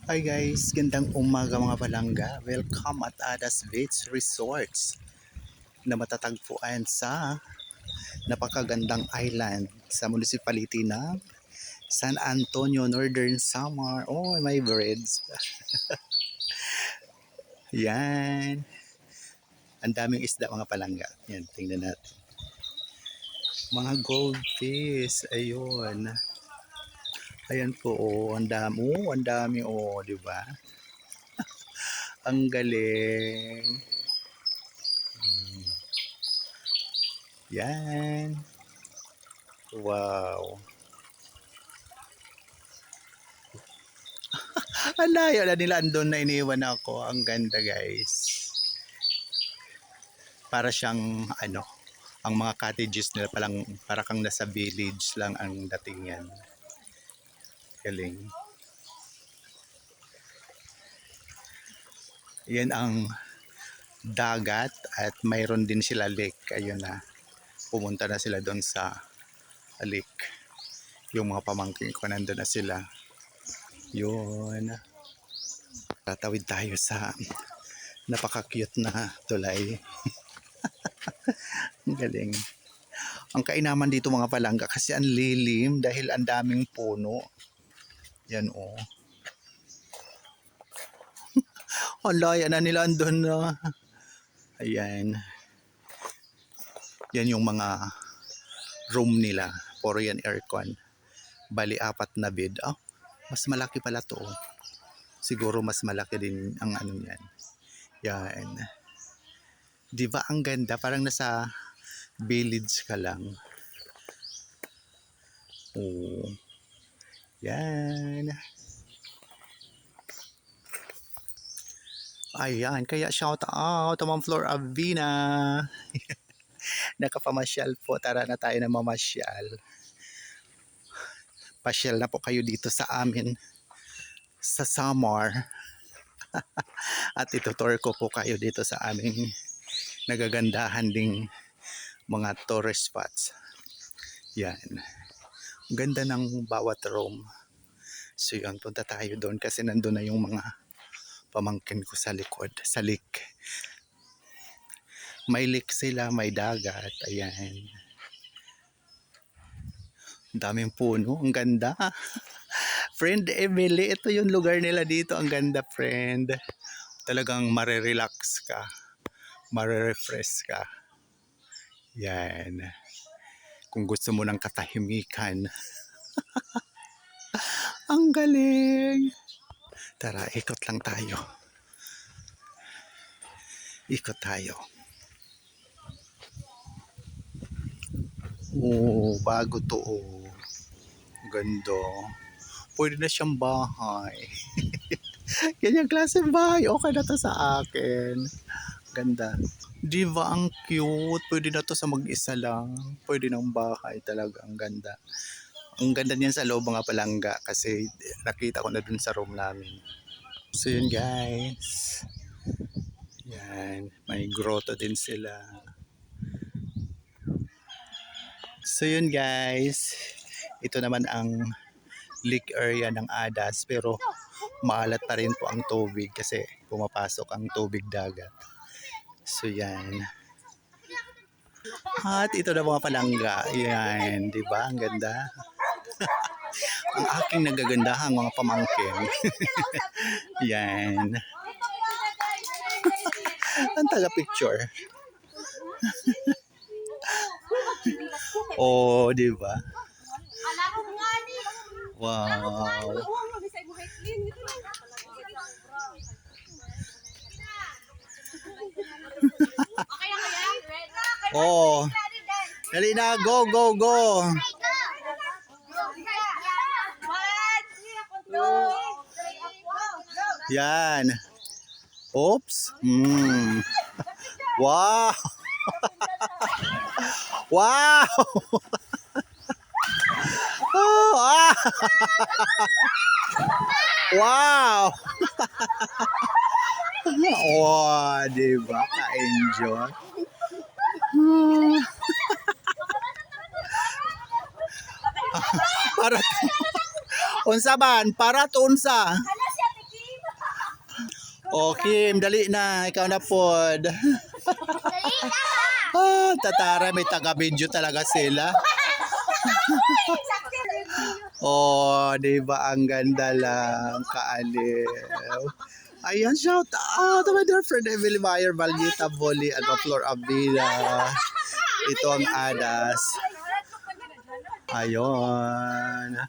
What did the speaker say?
Hi guys, gandang umaga mga palangga. Welcome at Adas Beach Resorts na matatagpuan sa napakagandang island sa municipality ng San Antonio, Northern Samar. Oh, my birds. Yan. Ang daming isda mga palangga. Yan, tingnan natin. Mga goldfish. Ayun. Ayan po, oh, ang dami. Oh, ang dami, oh, di ba? Ang galing. Yan. Wow. Ang layo na nila andun na iniwan ako. Ang ganda guys. Para siyang ano, ang mga cottages nila palang para kang nasa village lang ang datingan. Galing. Yan ang dagat at mayroon din sila lake. Ayun na. Pumunta na sila doon sa lake. Yung mga pamangkin ko nandun na sila. Yun. Tatawid tayo sa napaka-cute na tulay. Ang galing. Ang kainaman dito mga palangga kasi ang lilim dahil ang daming puno. Yan oh. Ang laya na nila andun na. Ayan. Yan yung mga room nila. Puro yan aircon. Bali 4 na bed. Oh, mas malaki pala to. Siguro mas malaki din ang ano yan. Yan. Diba ang ganda? Parang nasa village ka lang. Oh. Yan. Ayan. Kaya shout out to Ma'am Flor Avina. Nakapamasyal po. Tara na tayo na mamasyal. Pasyal na po kayo dito sa amin sa Samar. At itutour ko po kayo dito sa aming nagagandahan ding mga tourist spots. Yan. Ganda ng bawat room. So yun, punta tayo doon kasi nandun na yung mga pamangkin ko sa likod, sa lake. May lake sila, may dagat. Ayan. Daming puno, ang ganda. Friend Emily, ito yung lugar nila dito. Ang ganda, friend. Talagang marerelax ka. Marerefresh ka. Yan. Kung gusto mo ng katahimikan. Ang galing. Tara, ikot lang tayo. Ikot tayo. Oh, bago to. Oh. Ganda. Pwede na siyang bahay. Ganyang klase bahay. Okay na to sa akin. Ganda. Diba ang cute? Pwede na to sa mag-isa lang. Pwede ng bahay talaga. Ang ganda. Ang ganda niyan sa loob mga palangga kasi nakita ko na dun sa room namin. So yun guys. Yan. May grotto din sila. So yun guys. Ito naman ang lake area ng Adas pero maalat pa rin po ang tubig kasi pumapasok ang tubig dagat. So yan. At ito na mga palangga. Yan, di ba? Ang ganda. Ang aking nagagandahang mga pamangkin. Yan. Ang taga-picture. Oh, di ba? Wow. Oh. Dali na, go, go, go. Yan. Oops. Wow. Wow. Oh, ah. Wow. Oh, diba? Ka-enjoy. Para unsa ban? Para to unsa? O, Kim, dali na. Ikaw na pod. Dali na! Tatara, may taga-video talaga sila. Oh, di ba ang ganda lang, kaaliw. Ayan, shout out to my dear friend Emily Meyer, Valyeta Boli, at Flor Abila. Ito ang Adas. Ayun.